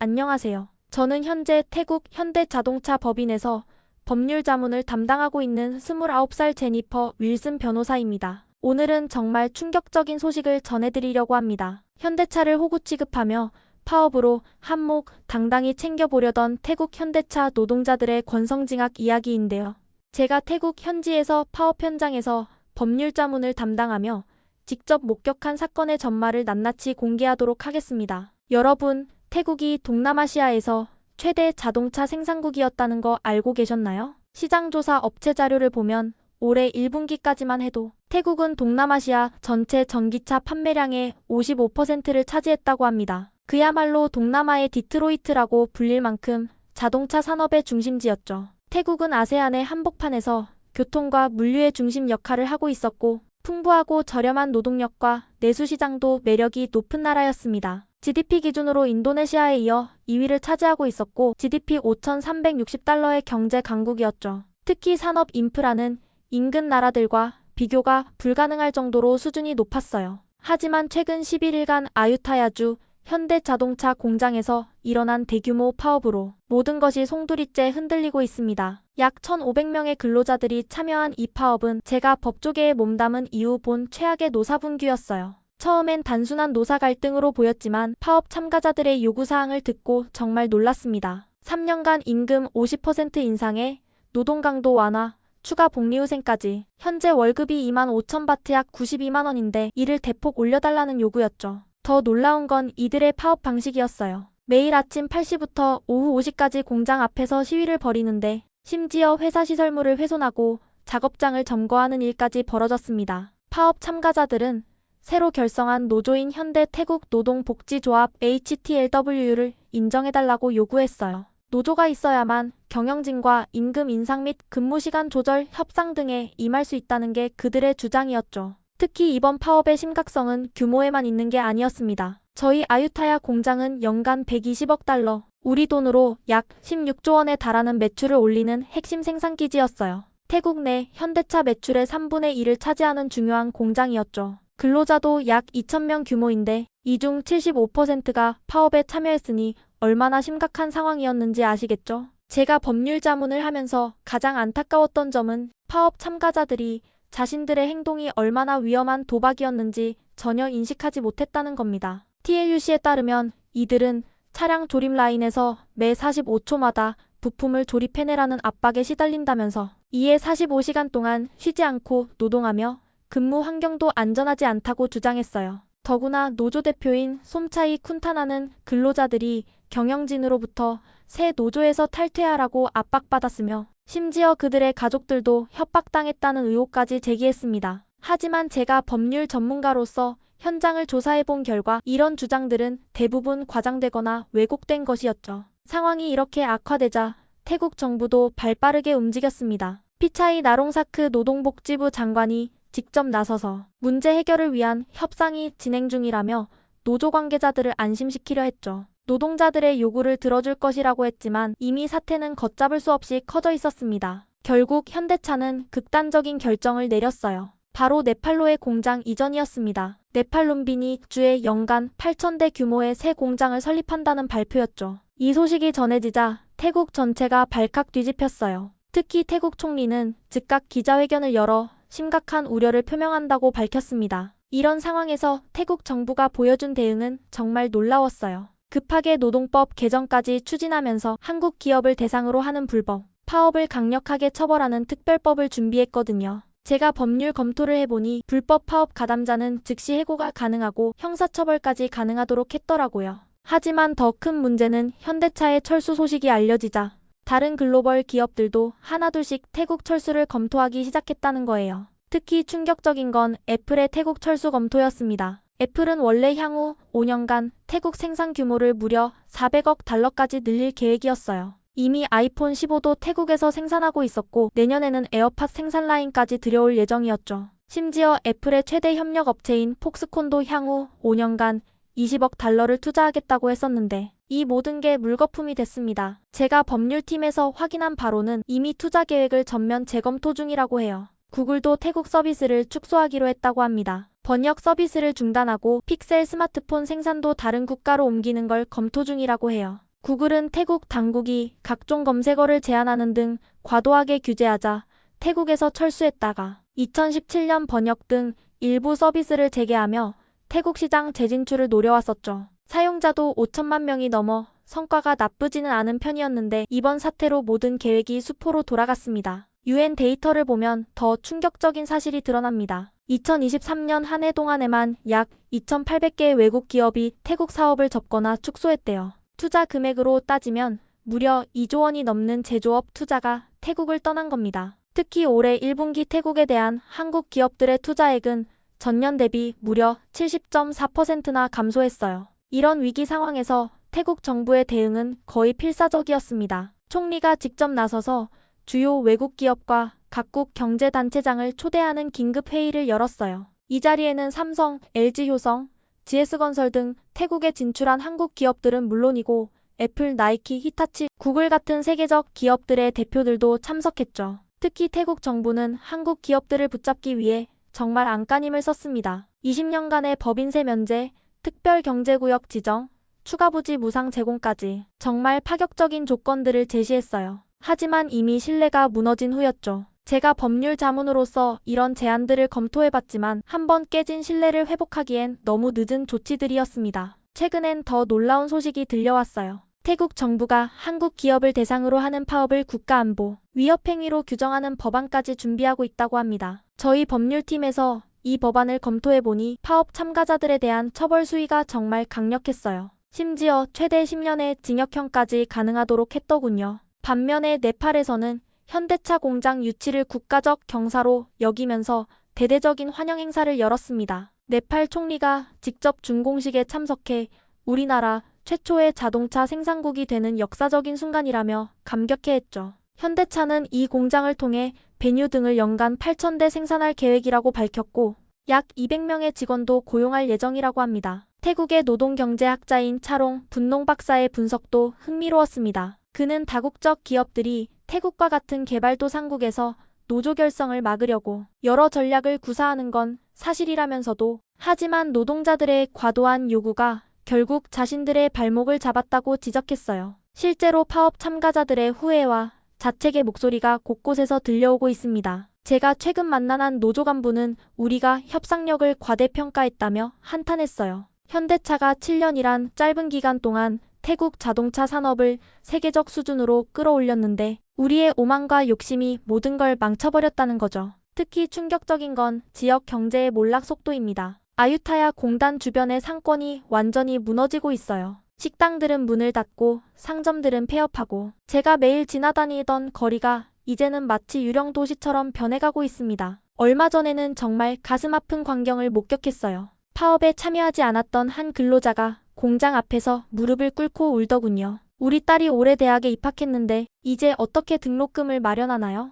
안녕하세요. 저는 현재 태국 현대자동차 법인에서 법률 자문을 담당하고 있는 29살 제니퍼 윌슨 변호사입니다. 오늘은 정말 충격적인 소식을 전해드리려고 합니다. 현대차를 호구 취급하며 파업으로 한몫 당당히 챙겨보려던 태국 현대차 노동자들의 권성징악 이야기인데요. 제가 태국 현지에서 파업 현장에서 법률 자문을 담당하며 직접 목격한 사건의 전말을 낱낱이 공개하도록 하겠습니다. 여러분, 태국이 동남아시아에서 최대 자동차 생산국이었다는 거 알고 계셨나요? 시장조사 업체 자료를 보면 올해 1분기까지만 해도 태국은 동남아시아 전체 전기차 판매량의 55%를 차지했다고 합니다. 그야말로 동남아의 디트로이트라고 불릴 만큼 자동차 산업의 중심지였죠. 태국은 아세안의 한복판에서 교통과 물류의 중심 역할을 하고 있었고 풍부하고 저렴한 노동력과 내수시장도 매력이 높은 나라였습니다. GDP 기준으로 인도네시아에 이어 2위를 차지하고 있었고 GDP 5,360달러의 경제 강국이었죠. 특히 산업 인프라는 인근 나라들과 비교가 불가능할 정도로 수준이 높았어요. 하지만 최근 11일간 아유타야주 현대자동차 공장에서 일어난 대규모 파업으로 모든 것이 송두리째 흔들리고 있습니다. 약 1,500명의 근로자들이 참여한 이 파업은 제가 법조계에 몸담은 이후 본 최악의 노사분규였어요. 처음엔 단순한 노사 갈등으로 보였지만 파업 참가자들의 요구사항을 듣고 정말 놀랐습니다. 3년간 임금 50% 인상에 노동 강도 완화, 추가 복리후생까지. 현재 월급이 25,000바트 약 92만 원인데 이를 대폭 올려달라는 요구였죠. 더 놀라운 건 이들의 파업 방식이었어요. 매일 아침 8시부터 오후 5시까지 공장 앞에서 시위를 벌이는데 심지어 회사 시설물을 훼손하고 작업장을 점거하는 일까지 벌어졌습니다. 파업 참가자들은 새로 결성한 노조인 현대 태국 노동복지조합 HTLW를 인정해달라고 요구했어요. 노조가 있어야만 경영진과 임금 인상 및 근무시간 조절 협상 등에 임할 수 있다는 게 그들의 주장이었죠. 특히 이번 파업의 심각성은 규모에만 있는 게 아니었습니다. 저희 아유타야 공장은 연간 120억 달러, 우리 돈으로 약 16조 원에 달하는 매출을 올리는 핵심 생산기지였어요. 태국 내 현대차 매출의 3분의 1을 차지하는 중요한 공장이었죠. 근로자도 약 2,000명 규모인데 이 중 75%가 파업에 참여했으니 얼마나 심각한 상황이었는지 아시겠죠? 제가 법률 자문을 하면서 가장 안타까웠던 점은 파업 참가자들이 자신들의 행동이 얼마나 위험한 도박이었는지 전혀 인식하지 못했다는 겁니다. TLUC에 따르면 이들은 차량 조립 라인에서 매 45초마다 부품을 조립해내라는 압박에 시달린다면서 이에 45시간 동안 쉬지 않고 노동하며 근무 환경도 안전하지 않다고 주장했어요. 더구나 노조 대표인 솜차이 쿤타나는 근로자들이 경영진으로부터 새 노조에서 탈퇴하라고 압박받았으며 심지어 그들의 가족들도 협박당했다는 의혹까지 제기했습니다. 하지만 제가 법률 전문가로서 현장을 조사해본 결과 이런 주장들은 대부분 과장되거나 왜곡된 것이었죠. 상황이 이렇게 악화되자 태국 정부도 발빠르게 움직였습니다. 피차이 나롱사크 노동복지부 장관이 직접 나서서 문제 해결을 위한 협상이 진행 중이라며 노조 관계자들을 안심시키려 했죠. 노동자들의 요구를 들어줄 것이라고 했지만 이미 사태는 걷잡을 수 없이 커져 있었습니다. 결국 현대차는 극단적인 결정을 내렸어요. 바로 네팔로의 공장 이전이었습니다. 네팔 룸비니 주에 연간 8,000대 규모의 새 공장을 설립한다는 발표였죠. 이 소식이 전해지자 태국 전체가 발칵 뒤집혔어요. 특히 태국 총리는 즉각 기자회견을 열어 심각한 우려를 표명한다고 밝혔습니다. 이런 상황에서 태국 정부가 보여준 대응은 정말 놀라웠어요. 급하게 노동법 개정까지 추진하면서 한국 기업을 대상으로 하는 불법, 파업을 강력하게 처벌하는 특별법을 준비했거든요. 제가 법률 검토를 해보니 불법 파업 가담자는 즉시 해고가 가능하고 형사처벌까지 가능하도록 했더라고요. 하지만 더 큰 문제는 현대차의 철수 소식이 알려지자 다른 글로벌 기업들도 하나둘씩 태국 철수를 검토하기 시작했다는 거예요. 특히 충격적인 건 애플의 태국 철수 검토였습니다. 애플은 원래 향후 5년간 태국 생산 규모를 무려 400억 달러까지 늘릴 계획이었어요. 이미 아이폰 15도 태국에서 생산하고 있었고 내년에는 에어팟 생산 라인까지 들여올 예정이었죠. 심지어 애플의 최대 협력 업체인 폭스콘도 향후 5년간 20억 달러를 투자하겠다고 했었는데 이 모든 게 물거품이 됐습니다. 제가 법률팀에서 확인한 바로는 이미 투자 계획을 전면 재검토 중이라고 해요. 구글도 태국 서비스를 축소하기로 했다고 합니다. 번역 서비스를 중단하고 픽셀 스마트폰 생산도 다른 국가로 옮기는 걸 검토 중이라고 해요. 구글은 태국 당국이 각종 검색어를 제한하는 등 과도하게 규제하자 태국에서 철수했다가 2017년 번역 등 일부 서비스를 재개하며 태국 시장 재진출을 노려왔었죠. 사용자도 5천만 명이 넘어 성과가 나쁘지는 않은 편이었는데 이번 사태로 모든 계획이 수포로 돌아갔습니다. UN 데이터를 보면 더 충격적인 사실이 드러납니다. 2023년 한 해 동안에만 약 2,800개의 외국 기업이 태국 사업을 접거나 축소했대요. 투자 금액으로 따지면 무려 2조 원이 넘는 제조업 투자가 태국을 떠난 겁니다. 특히 올해 1분기 태국에 대한 한국 기업들의 투자액은 전년 대비 무려 70.4%나 감소했어요. 이런 위기 상황에서 태국 정부의 대응은 거의 필사적이었습니다. 총리가 직접 나서서 주요 외국 기업과 각국 경제단체장을 초대하는 긴급회의를 열었어요. 이 자리에는 삼성, LG효성, GS건설 등 태국에 진출한 한국 기업들은 물론이고 애플, 나이키, 히타치, 구글 같은 세계적 기업들의 대표들도 참석했죠. 특히 태국 정부는 한국 기업들을 붙잡기 위해 정말 안간힘을 썼습니다. 20년간의 법인세 면제, 특별경제구역 지정, 추가 부지 무상 제공까지 정말 파격적인 조건들을 제시했어요. 하지만 이미 신뢰가 무너진 후였죠. 제가 법률 자문으로서 이런 제안들을 검토해봤지만 한번 깨진 신뢰를 회복하기엔 너무 늦은 조치들이었습니다. 최근엔 더 놀라운 소식이 들려왔어요. 태국 정부가 한국 기업을 대상으로 하는 파업을 국가안보 위협행위로 규정하는 법안까지 준비하고 있다고 합니다. 저희 법률팀에서 이 법안을 검토해보니 파업 참가자들에 대한 처벌 수위가 정말 강력했어요. 심지어 최대 10년의 징역형까지 가능하도록 했더군요. 반면에 네팔에서는 현대차 공장 유치를 국가적 경사로 여기면서 대대적인 환영 행사를 열었습니다. 네팔 총리가 직접 준공식에 참석해 우리나라 최초의 자동차 생산국이 되는 역사적인 순간이라며 감격해했죠. 현대차는 이 공장을 통해 베뉴 등을 연간 8,000대 생산할 계획이라고 밝혔고 약 200명의 직원도 고용할 예정이라고 합니다. 태국의 노동경제학자인 차롱 분농 박사의 분석도 흥미로웠습니다. 그는 다국적 기업들이 태국과 같은 개발도상국에서 노조 결성을 막으려고 여러 전략을 구사하는 건 사실이라면서도 하지만 노동자들의 과도한 요구가 결국 자신들의 발목을 잡았다고 지적했어요. 실제로 파업 참가자들의 후회와 자책의 목소리가 곳곳에서 들려오고 있습니다. 제가 최근 만난 한 노조 간부는 우리가 협상력을 과대평가했다며 한탄했어요. 현대차가 7년이란 짧은 기간 동안 태국 자동차 산업을 세계적 수준으로 끌어올렸는데 우리의 오만과 욕심이 모든 걸 망쳐버렸다는 거죠. 특히 충격적인 건 지역 경제의 몰락 속도입니다. 아유타야 공단 주변의 상권이 완전히 무너지고 있어요. 식당들은 문을 닫고 상점들은 폐업하고 제가 매일 지나다니던 거리가 이제는 마치 유령 도시처럼 변해가고 있습니다. 얼마 전에는 정말 가슴 아픈 광경을 목격했어요. 파업에 참여하지 않았던 한 근로자가 공장 앞에서 무릎을 꿇고 울더군요. 우리 딸이 올해 대학에 입학했는데 이제 어떻게 등록금을 마련하나요?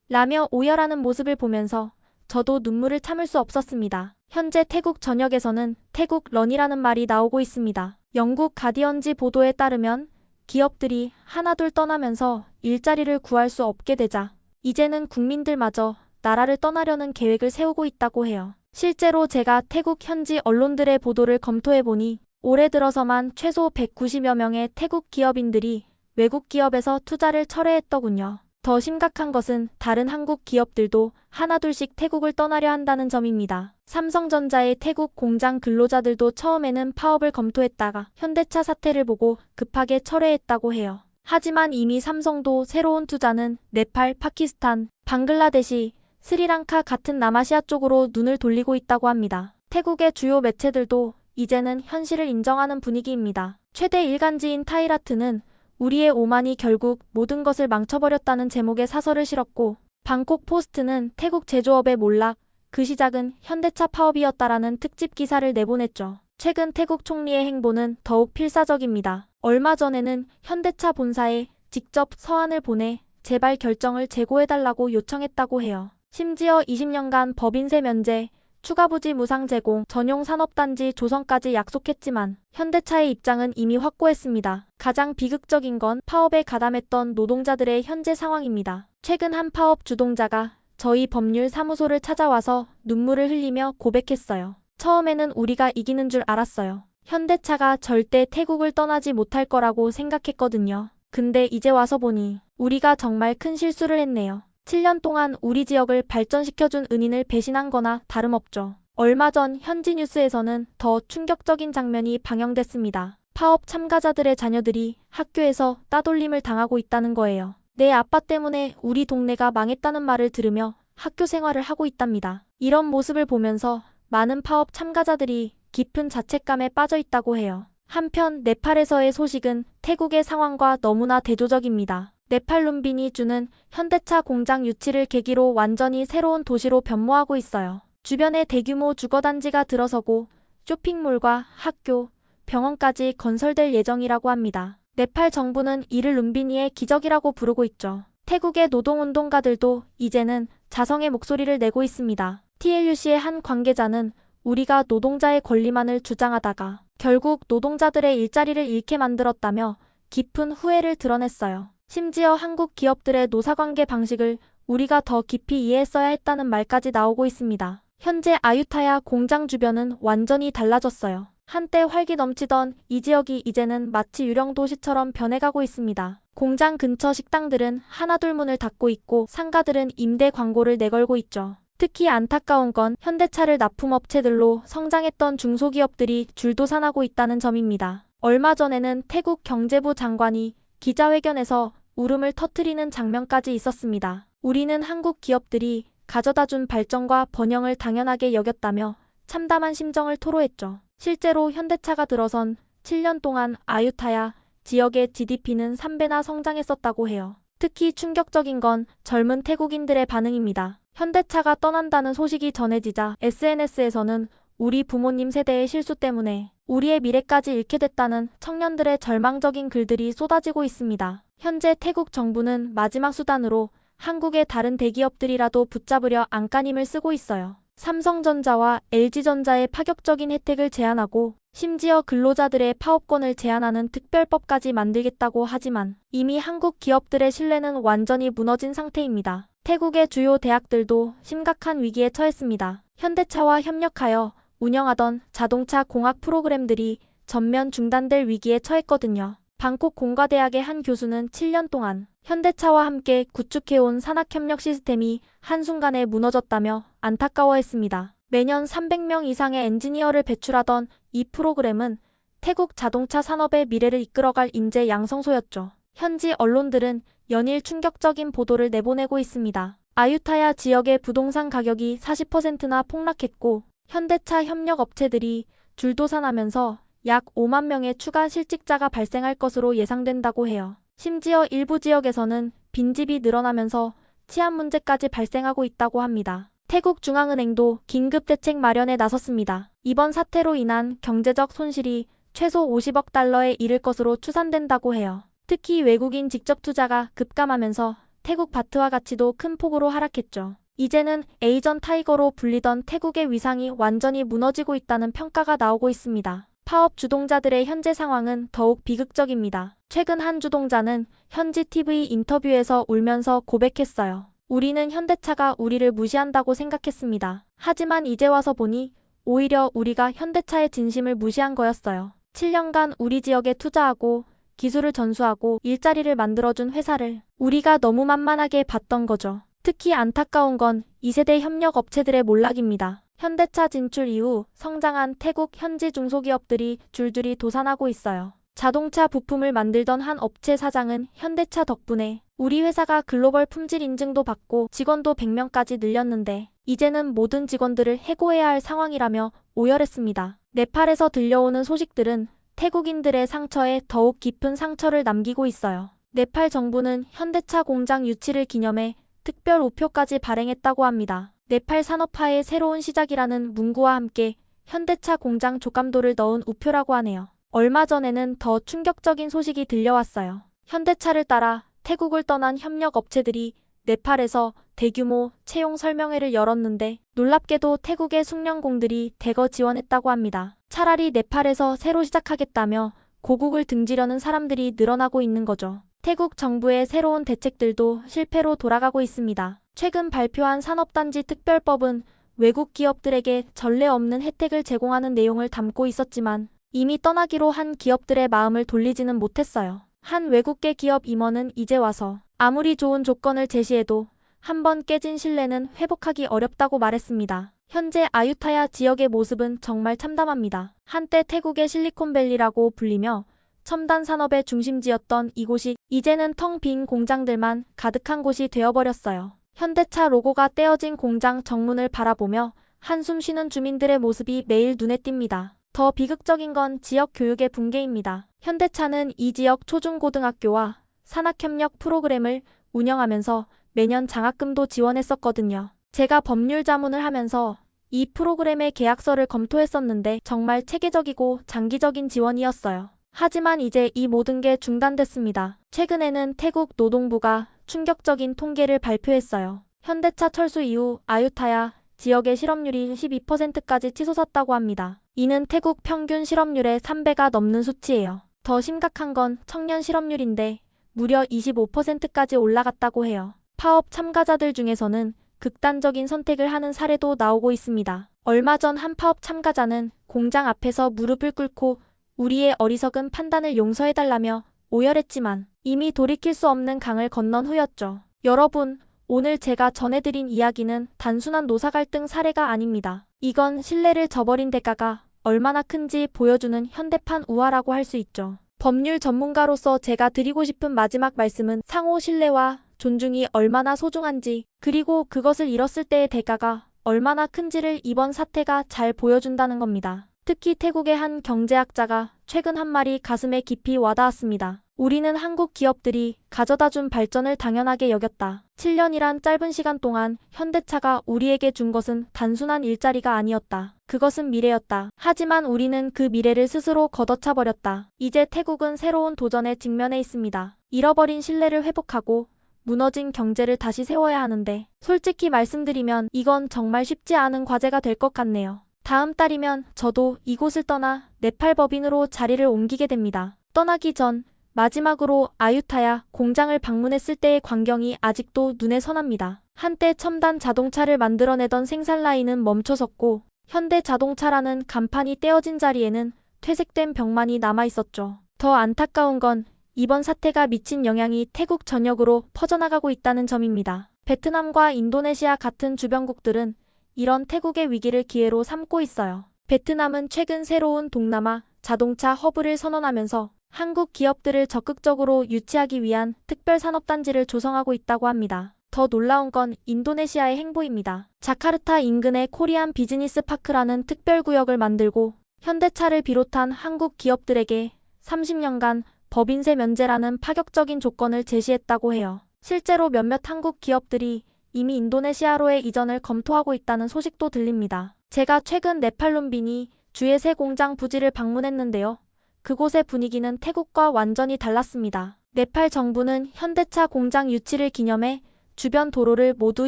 라며 오열하는 모습을 보면서 저도 눈물을 참을 수 없었습니다. 현재 태국 전역에서는 태국 런이라는 말이 나오고 있습니다. 영국 가디언지 보도에 따르면 기업들이 하나둘 떠나면서 일자리를 구할 수 없게 되자 이제는 국민들마저 나라를 떠나려는 계획을 세우고 있다고 해요. 실제로 제가 태국 현지 언론들의 보도를 검토해보니 올해 들어서만 최소 190여 명의 태국 기업인들이 외국 기업에서 투자를 철회했더군요. 더 심각한 것은 다른 한국 기업들도 하나둘씩 태국을 떠나려 한다는 점입니다. 삼성전자의 태국 공장 근로자들도 처음에는 파업을 검토했다가 현대차 사태를 보고 급하게 철회했다고 해요. 하지만 이미 삼성도 새로운 투자는 네팔, 파키스탄, 방글라데시, 스리랑카 같은 남아시아 쪽으로 눈을 돌리고 있다고 합니다. 태국의 주요 매체들도 이제는 현실을 인정하는 분위기입니다. 최대 일간지인 타이라트는 우리의 오만이 결국 모든 것을 망쳐버렸다는 제목의 사설을 실었고 방콕 포스트는 태국 제조업의 몰락, 그 시작은 현대차 파업이었다라는 특집 기사를 내보냈죠. 최근 태국 총리의 행보는 더욱 필사적입니다. 얼마 전에는 현대차 본사에 직접 서한을 보내 재발 결정을 재고해달라고 요청했다고 해요. 심지어 20년간 법인세 면제, 추가 부지 무상 제공, 전용 산업단지 조성까지 약속했지만 현대차의 입장은 이미 확고했습니다. 가장 비극적인 건 파업에 가담했던 노동자들의 현재 상황입니다. 최근 한 파업 주동자가 저희 법률 사무소를 찾아와서 눈물을 흘리며 고백했어요. 처음에는 우리가 이기는 줄 알았어요. 현대차가 절대 태국을 떠나지 못할 거라고 생각했거든요. 근데 이제 와서 보니 우리가 정말 큰 실수를 했네요. 7년 동안 우리 지역을 발전시켜준 은인을 배신한 거나 다름없죠. 얼마 전 현지 뉴스에서는 더 충격적인 장면이 방영됐습니다. 파업 참가자들의 자녀들이 학교에서 따돌림을 당하고 있다는 거예요. 내 아빠 때문에 우리 동네가 망했다는 말을 들으며 학교 생활을 하고 있답니다. 이런 모습을 보면서 많은 파업 참가자들이 깊은 자책감에 빠져 있다고 해요. 한편 네팔에서의 소식은 태국의 상황과 너무나 대조적입니다. 네팔 룸비니 주는 현대차 공장 유치를 계기로 완전히 새로운 도시로 변모하고 있어요. 주변에 대규모 주거단지가 들어서고 쇼핑몰과 학교, 병원까지 건설될 예정이라고 합니다. 네팔 정부는 이를 룸비니의 기적이라고 부르고 있죠. 태국의 노동운동가들도 이제는 자성의 목소리를 내고 있습니다. TLUC의 한 관계자는 우리가 노동자의 권리만을 주장하다가 결국 노동자들의 일자리를 잃게 만들었다며 깊은 후회를 드러냈어요. 심지어 한국 기업들의 노사관계 방식을 우리가 더 깊이 이해했어야 했다는 말까지 나오고 있습니다. 현재 아유타야 공장 주변은 완전히 달라졌어요. 한때 활기 넘치던 이 지역이 이제는 마치 유령 도시처럼 변해가고 있습니다. 공장 근처 식당들은 하나둘 문을 닫고 있고 상가들은 임대 광고를 내걸고 있죠. 특히 안타까운 건 현대차를 납품업체들로 성장했던 중소기업들이 줄도산하고 있다는 점입니다. 얼마 전에는 태국 경제부 장관이 기자회견에서 울음을 터뜨리는 장면까지 있었습니다. 우리는 한국 기업들이 가져다준 발전과 번영을 당연하게 여겼다며 참담한 심정을 토로했죠. 실제로 현대차가 들어선 7년 동안 아유타야 지역의 GDP는 3배나 성장했었다고 해요. 특히 충격적인 건 젊은 태국인들의 반응입니다. 현대차가 떠난다는 소식이 전해지자 SNS에서는 우리 부모님 세대의 실수 때문에 우리의 미래까지 잃게 됐다는 청년들의 절망적인 글들이 쏟아지고 있습니다. 현재 태국 정부는 마지막 수단으로 한국의 다른 대기업들이라도 붙잡으려 안간힘을 쓰고 있어요. 삼성전자와 LG전자의 파격적인 혜택을 제한하고 심지어 근로자들의 파업권을 제한하는 특별법까지 만들겠다고 하지만 이미 한국 기업들의 신뢰는 완전히 무너진 상태입니다. 태국의 주요 대학들도 심각한 위기에 처했습니다. 현대차와 협력하여 운영하던 자동차 공학 프로그램들이 전면 중단될 위기에 처했거든요. 방콕 공과대학의 한 교수는 7년 동안 현대차와 함께 구축해온 산학협력 시스템이 한순간에 무너졌다며 안타까워했습니다. 매년 300명 이상의 엔지니어를 배출하던 이 프로그램은 태국 자동차 산업의 미래를 이끌어갈 인재 양성소였죠. 현지 언론들은 연일 충격적인 보도를 내보내고 있습니다. 아유타야 지역의 부동산 가격이 40%나 폭락했고 현대차 협력 업체들이 줄도산하면서 약 5만 명의 추가 실직자가 발생할 것으로 예상된다고 해요. 심지어 일부 지역에서는 빈집이 늘어나면서 치안 문제까지 발생하고 있다고 합니다. 태국 중앙은행도 긴급 대책 마련에 나섰습니다. 이번 사태로 인한 경제적 손실이 최소 50억 달러에 이를 것으로 추산된다고 해요. 특히 외국인 직접 투자가 급감하면서 태국 바트화 가치도 큰 폭으로 하락했죠. 이제는 에이전 타이거로 불리던 태국의 위상이 완전히 무너지고 있다는 평가가 나오고 있습니다. 파업 주동자들의 현재 상황은 더욱 비극적입니다. 최근 한 주동자는 현지 TV 인터뷰에서 울면서 고백했어요. 우리는 현대차가 우리를 무시한다고 생각했습니다. 하지만 이제 와서 보니 오히려 우리가 현대차의 진심을 무시한 거였어요. 7년간 우리 지역에 투자하고 기술을 전수하고 일자리를 만들어준 회사를 우리가 너무 만만하게 봤던 거죠. 특히 안타까운 건 2세대 협력 업체들의 몰락입니다. 현대차 진출 이후 성장한 태국 현지 중소기업들이 줄줄이 도산하고 있어요. 자동차 부품을 만들던 한 업체 사장은 현대차 덕분에 우리 회사가 글로벌 품질 인증도 받고 직원도 100명까지 늘렸는데 이제는 모든 직원들을 해고해야 할 상황이라며 오열했습니다. 네팔에서 들려오는 소식들은 태국인들의 상처에 더욱 깊은 상처를 남기고 있어요. 네팔 정부는 현대차 공장 유치를 기념해 특별 우표까지 발행했다고 합니다. 네팔 산업화의 새로운 시작이라는 문구와 함께 현대차 공장 족감도를 넣은 우표라고 하네요. 얼마 전에는 더 충격적인 소식이 들려왔어요. 현대차를 따라 태국을 떠난 협력 업체들이 네팔에서 대규모 채용 설명회를 열었는데 놀랍게도 태국의 숙련공들이 대거 지원했다고 합니다. 차라리 네팔에서 새로 시작하겠다며 고국을 등지려는 사람들이 늘어나고 있는 거죠. 태국 정부의 새로운 대책들도 실패로 돌아가고 있습니다. 최근 발표한 산업단지 특별법은 외국 기업들에게 전례 없는 혜택을 제공하는 내용을 담고 있었지만 이미 떠나기로 한 기업들의 마음을 돌리지는 못했어요. 한 외국계 기업 임원은 이제 와서 아무리 좋은 조건을 제시해도 한번 깨진 신뢰는 회복하기 어렵다고 말했습니다. 현재 아유타야 지역의 모습은 정말 참담합니다. 한때 태국의 실리콘밸리라고 불리며 첨단 산업의 중심지였던 이곳이 이제는 텅 빈 공장들만 가득한 곳이 되어버렸어요. 현대차 로고가 떼어진 공장 정문을 바라보며 한숨 쉬는 주민들의 모습이 매일 눈에 띕니다. 더 비극적인 건 지역 교육의 붕괴입니다. 현대차는 이 지역 초중고등학교와 산학협력 프로그램을 운영하면서 매년 장학금도 지원했었거든요. 제가 법률 자문을 하면서 이 프로그램의 계약서를 검토했었는데 정말 체계적이고 장기적인 지원이었어요. 하지만 이제 이 모든 게 중단됐습니다. 최근에는 태국 노동부가 충격적인 통계를 발표했어요. 현대차 철수 이후 아유타야 지역의 실업률이 12%까지 치솟았다고 합니다. 이는 태국 평균 실업률의 3배가 넘는 수치예요. 더 심각한 건 청년 실업률인데 무려 25%까지 올라갔다고 해요. 파업 참가자들 중에서는 극단적인 선택을 하는 사례도 나오고 있습니다. 얼마 전 한 파업 참가자는 공장 앞에서 무릎을 꿇고 우리의 어리석은 판단을 용서해달라며 오열했지만 이미 돌이킬 수 없는 강을 건넌 후였죠. 여러분, 오늘 제가 전해드린 이야기는 단순한 노사 갈등 사례가 아닙니다. 이건 신뢰를 저버린 대가가 얼마나 큰지 보여주는 현대판 우화라고 할 수 있죠. 법률 전문가로서 제가 드리고 싶은 마지막 말씀은 상호 신뢰와 존중이 얼마나 소중한지, 그리고 그것을 잃었을 때의 대가가 얼마나 큰지를 이번 사태가 잘 보여준다는 겁니다. 특히 태국의 한 경제학자가 최근 한 말이 가슴에 깊이 와닿았습니다. 우리는 한국 기업들이 가져다준 발전을 당연하게 여겼다. 7년이란 짧은 시간 동안 현대차가 우리에게 준 것은 단순한 일자리가 아니었다. 그것은 미래였다. 하지만 우리는 그 미래를 스스로 걷어차버렸다. 이제 태국은 새로운 도전에 직면해 있습니다. 잃어버린 신뢰를 회복하고 무너진 경제를 다시 세워야 하는데 솔직히 말씀드리면 이건 정말 쉽지 않은 과제가 될 것 같네요. 다음 달이면 저도 이곳을 떠나 네팔 법인으로 자리를 옮기게 됩니다. 떠나기 전 마지막으로 아유타야 공장을 방문했을 때의 광경이 아직도 눈에 선합니다. 한때 첨단 자동차를 만들어내던 생산 라인은 멈춰섰고 현대자동차라는 간판이 떼어진 자리에는 퇴색된 벽만이 남아있었죠. 더 안타까운 건 이번 사태가 미친 영향이 태국 전역으로 퍼져나가고 있다는 점입니다. 베트남과 인도네시아 같은 주변국들은 이런 태국의 위기를 기회로 삼고 있어요. 베트남은 최근 새로운 동남아 자동차 허브를 선언하면서 한국 기업들을 적극적으로 유치하기 위한 특별산업단지를 조성하고 있다고 합니다. 더 놀라운 건 인도네시아의 행보입니다. 자카르타 인근의 코리안 비즈니스 파크라는 특별구역을 만들고 현대차를 비롯한 한국 기업들에게 30년간 법인세 면제라는 파격적인 조건을 제시했다고 해요. 실제로 몇몇 한국 기업들이 이미 인도네시아로의 이전을 검토하고 있다는 소식도 들립니다. 제가 최근 네팔 룸비니 주의 새 공장 부지를 방문했는데요. 그곳의 분위기는 태국과 완전히 달랐습니다. 네팔 정부는 현대차 공장 유치를 기념해 주변 도로를 모두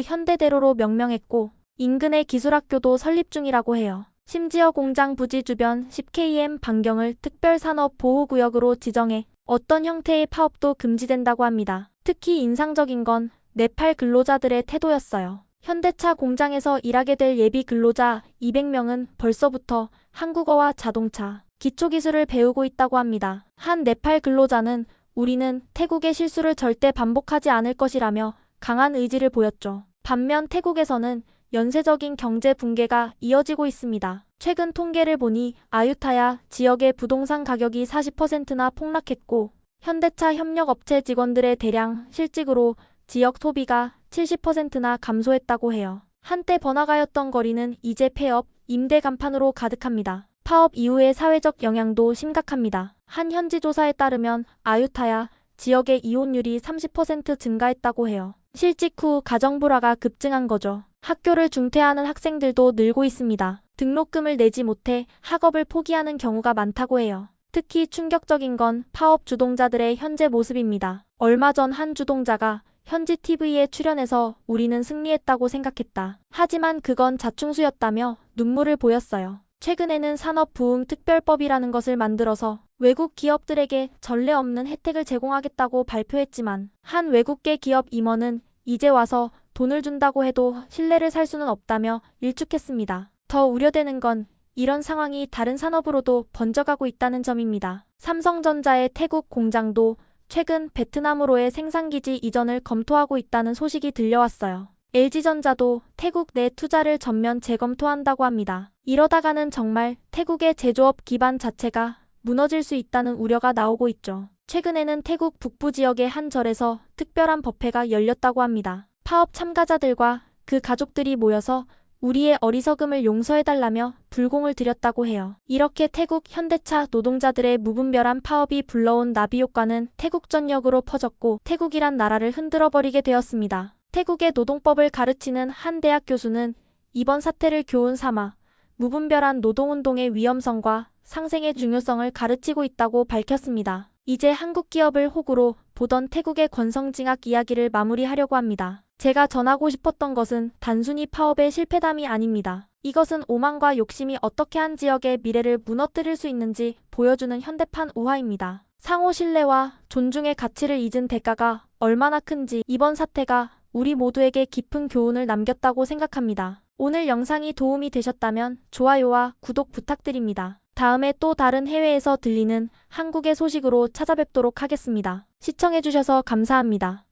현대대로로 명명했고 인근의 기술학교도 설립 중이라고 해요. 심지어 공장 부지 주변 10km 반경을 특별산업보호구역으로 지정해 어떤 형태의 파업도 금지된다고 합니다. 특히 인상적인 건 네팔 근로자들의 태도였어요. 현대차 공장에서 일하게 될 예비 근로자 200명은 벌써부터 한국어와 자동차, 기초기술을 배우고 있다고 합니다. 한 네팔 근로자는 우리는 태국의 실수를 절대 반복하지 않을 것이라며 강한 의지를 보였죠. 반면 태국에서는 연쇄적인 경제 붕괴가 이어지고 있습니다. 최근 통계를 보니 아유타야 지역의 부동산 가격이 40%나 폭락했고 현대차 협력업체 직원들의 대량 실직으로 지역 소비가 70%나 감소했다고 해요. 한때 번화가였던 거리는 이제 폐업, 임대 간판으로 가득합니다. 파업 이후의 사회적 영향도 심각합니다. 한 현지 조사에 따르면 아유타야 지역의 이혼율이 30% 증가했다고 해요. 실직 후 가정불화가 급증한 거죠. 학교를 중퇴하는 학생들도 늘고 있습니다. 등록금을 내지 못해 학업을 포기하는 경우가 많다고 해요. 특히 충격적인 건 파업 주동자들의 현재 모습입니다. 얼마 전 한 주동자가 현지 TV에 출연해서 우리는 승리했다고 생각했다. 하지만 그건 자충수였다며 눈물을 보였어요. 최근에는 산업부흥특별법이라는 것을 만들어서 외국 기업들에게 전례 없는 혜택을 제공하겠다고 발표했지만 한 외국계 기업 임원은 이제 와서 돈을 준다고 해도 신뢰를 살 수는 없다며 일축했습니다. 더 우려되는 건 이런 상황이 다른 산업으로도 번져가고 있다는 점입니다. 삼성전자의 태국 공장도 최근 베트남으로의 생산기지 이전을 검토하고 있다는 소식이 들려왔어요. LG전자도 태국 내 투자를 전면 재검토한다고 합니다. 이러다가는 정말 태국의 제조업 기반 자체가 무너질 수 있다는 우려가 나오고 있죠. 최근에는 태국 북부 지역의 한 절에서 특별한 법회가 열렸다고 합니다. 파업 참가자들과 그 가족들이 모여서 우리의 어리석음을 용서해달라며 불공을 들였다고 해요. 이렇게 태국 현대차 노동자들의 무분별한 파업이 불러온 나비 효과는 태국 전역으로 퍼졌고 태국이란 나라를 흔들어버리게 되었습니다. 태국의 노동법을 가르치는 한 대학 교수는 이번 사태를 교훈 삼아 무분별한 노동운동의 위험성과 상생의 중요성을 가르치고 있다고 밝혔습니다. 이제 한국 기업을 호구로 보던 태국의 권성징악 이야기를 마무리하려고 합니다. 제가 전하고 싶었던 것은 단순히 파업의 실패담이 아닙니다. 이것은 오만과 욕심이 어떻게 한 지역의 미래를 무너뜨릴 수 있는지 보여주는 현대판 우화입니다. 상호 신뢰와 존중의 가치를 잊은 대가가 얼마나 큰지 이번 사태가 우리 모두에게 깊은 교훈을 남겼다고 생각합니다. 오늘 영상이 도움이 되셨다면 좋아요와 구독 부탁드립니다. 다음에 또 다른 해외에서 들리는 한국의 소식으로 찾아뵙도록 하겠습니다. 시청해주셔서 감사합니다.